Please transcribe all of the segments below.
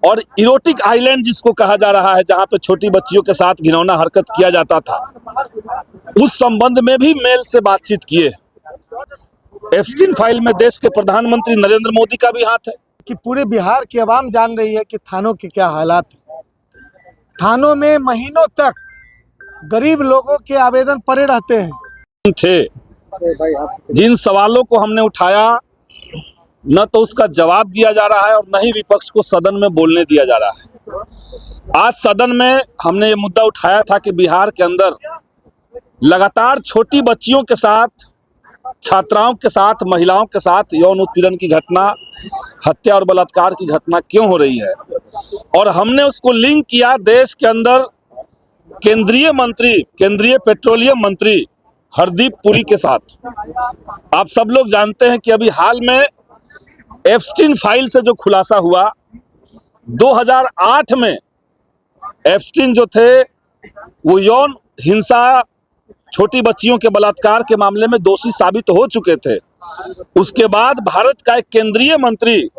और erotic island जिसको कहा जा रहा है, जहां पे छोटी बच्चियों के साथ घिनौना हरकत किया जाता था, उस संबंध में भी मेल से बातचीत किए। एप्स्टीन फाइल में देश के प्रधानमंत्री नरेंद्र मोदी का भी हाथ है। कि पूरे बिहार की आवाम जान रही है कि थानों के क्या हालात हैं। थानों में महीनों तक गरीब लोगों के आवेदन पड़े रहते हैं। जिन सवालों को हमने उठाया, न तो उसका जवाब दिया जा रहा है और न ही विपक्ष को सदन में बोलने दिया जा रहा है। आज सदन में हमने ये मुद्दा उठाया था कि बिहार के अंदर लगातार छोटी बच्चियों के साथ, छात्राओं के साथ, महिलाओं के साथ यौन उत्पीड़न की घटना, हत्या और बलात्कार की घटना क्यों हो रही है। और हमने उसको लिंक किया देश के अंदर केंद्रीय पेट्रोलियम मंत्री हरदीप पुरी के साथ। आप सब लोग जानते हैं कि अभी हाल में एप्स्टीन फाइल से जो खुलासा हुआ, 2008 में एप्स्टीन जो थे वो यौन हिंसा, छोटी बच्चियों के बलात्कार के मामले में दोषी साबित हो चुके थे। उसके बाद भारत का एक केंद्रीय मंत्री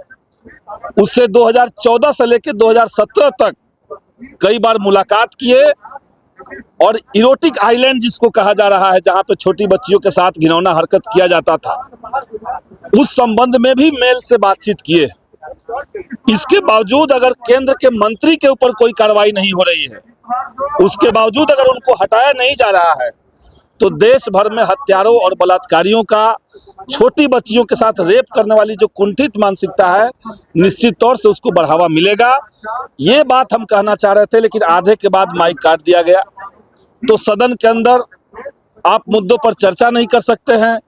उससे 2014 से लेकर 2017 तक कई बार मुलाकात किए और इरोटिक आइलैंड जिसको कहा जा रहा है, जहां पे छोटी बच्चियों के साथ घिनौना हरकत किया जाता था, उस संबंध में भी मेल से बातचीत किए। इसके बावजूद अगर केंद्र के मंत्री के ऊपर कोई कार्रवाई नहीं हो रही है, उसके बावजूद अगर उनको हटाया नहीं जा रहा है, तो देश भर में हत्यारों और बलात्कारियों का, छोटी बच्चियों के साथ रेप करने वाली जो कुंठित मानसिकता है, निश्चित तौर से उसको बढ़ावा मिलेगा। ये बात हम कहना चाह रहे थे, लेकिन आधे के बाद माइक काट दिया गया। तो सदन के अंदर आप मुद्दों पर चर्चा नहीं कर सकते हैं।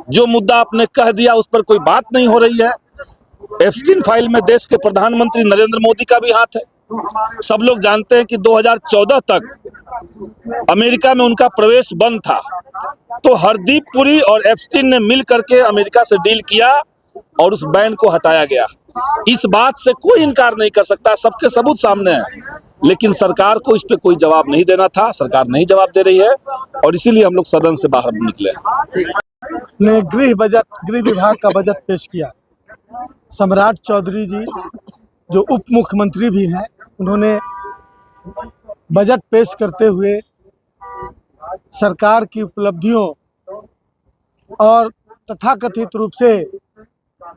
जो मुद्दा आपने कह दिया उस पर कोई बात नहीं हो रही है। एप्स्टीन फाइल में देश के प्रधानमंत्री नरेंद्र मोदी का भी हाथ है। सब लोग जानते हैं कि 2014 तक अमेरिका में उनका प्रवेश बंद था, तो हरदीप पुरी और एप्स्टीन ने मिल करके अमेरिका से डील किया और उस बैन को हटाया गया। इस बात से कोई इनकार नहीं कर सकता, सबके सबूत सामने है। लेकिन सरकार को इस पे कोई जवाब नहीं देना था, सरकार नहीं जवाब दे रही है और इसीलिए हम लोग सदन से बाहर निकले। ने गृह विभाग का बजट पेश किया। सम्राट चौधरी जी जो उप मुख्यमंत्री भी हैं, उन्होंने बजट पेश करते हुए सरकार की उपलब्धियों और तथाकथित रूप से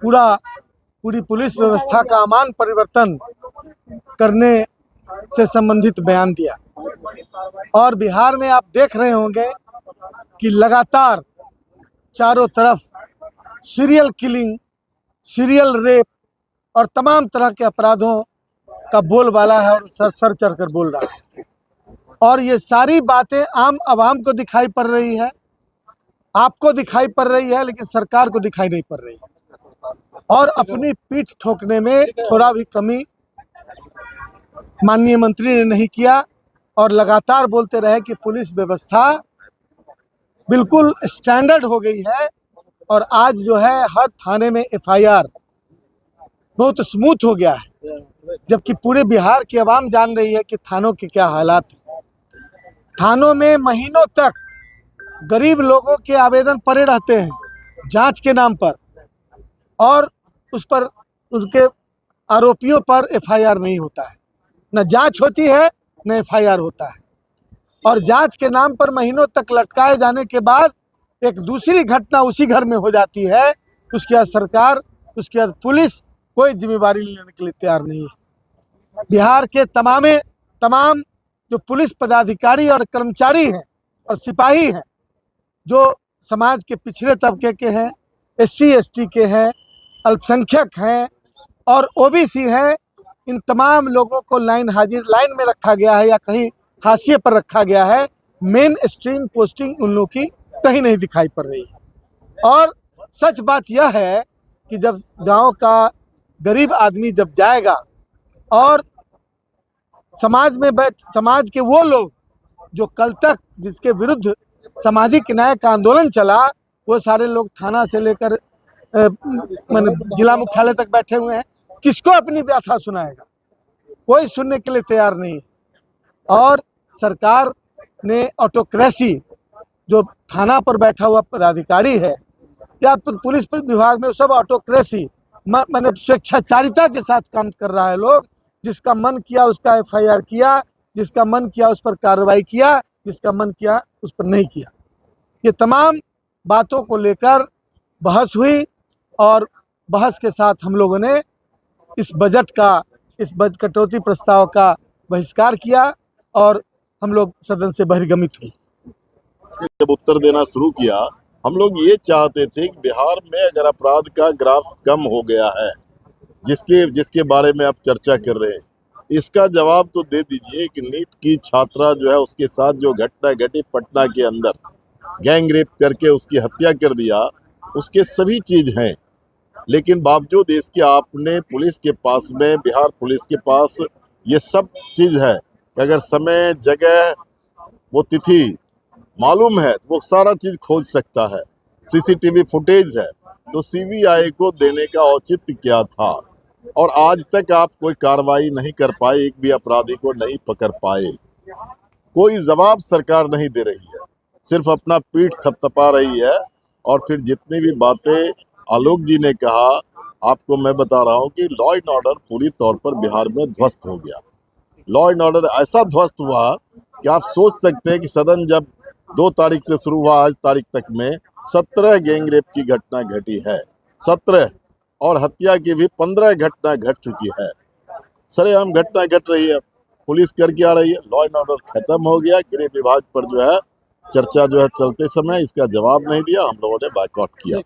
पूरी पुलिस व्यवस्था का आमान परिवर्तन करने से संबंधित बयान दिया। और बिहार में आप देख रहे होंगे कि लगातार चारों तरफ सीरियल किलिंग, सीरियल रेप और तमाम तरह के अपराधों का बोलबाला है और सर चढ़ कर बोल रहा है। और ये सारी बातें आम आवाम को दिखाई पड़ रही है, आपको दिखाई पड़ रही है, लेकिन सरकार को दिखाई नहीं पड़ रही है। और अपनी पीठ ठोकने में थोड़ा भी कमी माननीय मंत्री ने नहीं किया और लगातार बोलते रहे कि पुलिस व्यवस्था बिल्कुल स्टैंडर्ड हो गई है और आज जो है हर थाने में एफआईआर बहुत स्मूथ हो गया है। जबकि पूरे बिहार की आवाम जान रही है कि थानों के क्या हालात हैं। थानों में महीनों तक गरीब लोगों के आवेदन पड़े रहते हैं जांच के नाम पर, और उस पर उनके आरोपियों पर एफआईआर नहीं होता है। न जांच होती है न एफआईआर होता है। और जांच के नाम पर महीनों तक लटकाए जाने के बाद एक दूसरी घटना उसी घर में हो जाती है। उसके बाद सरकार, उसके बाद पुलिस कोई जिम्मेदारी लेने के लिए तैयार नहीं है। बिहार के तमाम जो पुलिस पदाधिकारी और कर्मचारी हैं और सिपाही हैं, जो समाज के पिछड़े तबके के हैं, SC ST के हैं, अल्पसंख्यक हैं और OBC हैं, इन तमाम लोगों को लाइन में रखा गया है या कहीं हाशिए पर रखा गया है। मेन स्ट्रीम पोस्टिंग उन लोगों की कहीं नहीं दिखाई पड़ रही है। और सच बात यह है कि जब गांव का गरीब आदमी जब जाएगा और समाज के वो लोग जो कल तक जिसके विरुद्ध सामाजिक न्याय का आंदोलन चला, वो सारे लोग थाना से लेकर जिला मुख्यालय तक बैठे हुए हैं। किसको अपनी व्यथा सुनाएगा? कोई सुनने के लिए तैयार नहीं है। और सरकार ने ऑटोक्रेसी, जो थाना पर बैठा हुआ पदाधिकारी है या पुलिस विभाग में, सब ऑटोक्रेसी माने स्वेच्छाचारिता के साथ काम कर रहा है लोग। जिसका मन किया उसका एफआईआर किया, जिसका मन किया उस पर कार्रवाई किया, जिसका मन किया उस पर नहीं किया। ये तमाम बातों को लेकर बहस हुई और बहस के साथ हम लोगों ने इस बजट कटौती प्रस्ताव का बहिष्कार किया और हम लोग सदन से बहिर्गमित हुए। जब उत्तर देना शुरू किया, हम लोग ये चाहते थे कि बिहार में अगर अपराध का ग्राफ कम हो गया है, जिसके बारे में आप चर्चा कर रहे हैं, इसका जवाब तो दे दीजिए कि नीट की छात्रा जो है उसके साथ जो घटना घटी पटना के अंदर, गैंग रेप करके उसकी हत्या कर दिया, उसके सभी चीज हैं, लेकिन बावजूद इसके आपने पुलिस के पास में, बिहार पुलिस के पास ये सब चीज है कि अगर समय, जगह, वो तिथि मालूम है तो वो सारा चीज खोज सकता है, सीसीटीवी फुटेज है, तो सीबीआई को देने का औचित्य क्या था? और आज तक आप कोई कार्रवाई नहीं कर पाए, एक भी अपराधी को नहीं पकड़ पाए, कोई जवाब सरकार नहीं दे रही है, सिर्फ अपना पीठ थपथपा रही है। और फिर जितनी भी बातें आलोक जी ने कहा, आपको मैं बता रहा हूँ कि लॉ एंड ऑर्डर पूरी तौर पर बिहार में ध्वस्त हो गया। लॉ एंड ऑर्डर ऐसा ध्वस्त हुआ कि आप सोच सकते हैं कि सदन जब 2 तारीख से शुरू हुआ, आज तारीख तक में 17 गैंग रेप की घटना घटी है, 17, और हत्या की भी 15 घटना घट चुकी है। सरेआम घटना घट रही है, पुलिस करके आ रही है, लॉ एंड ऑर्डर खत्म हो गया। गृह विभाग पर जो है चर्चा जो है चलते समय इसका जवाब नहीं दिया, हम लोगों ने बायकॉट किया।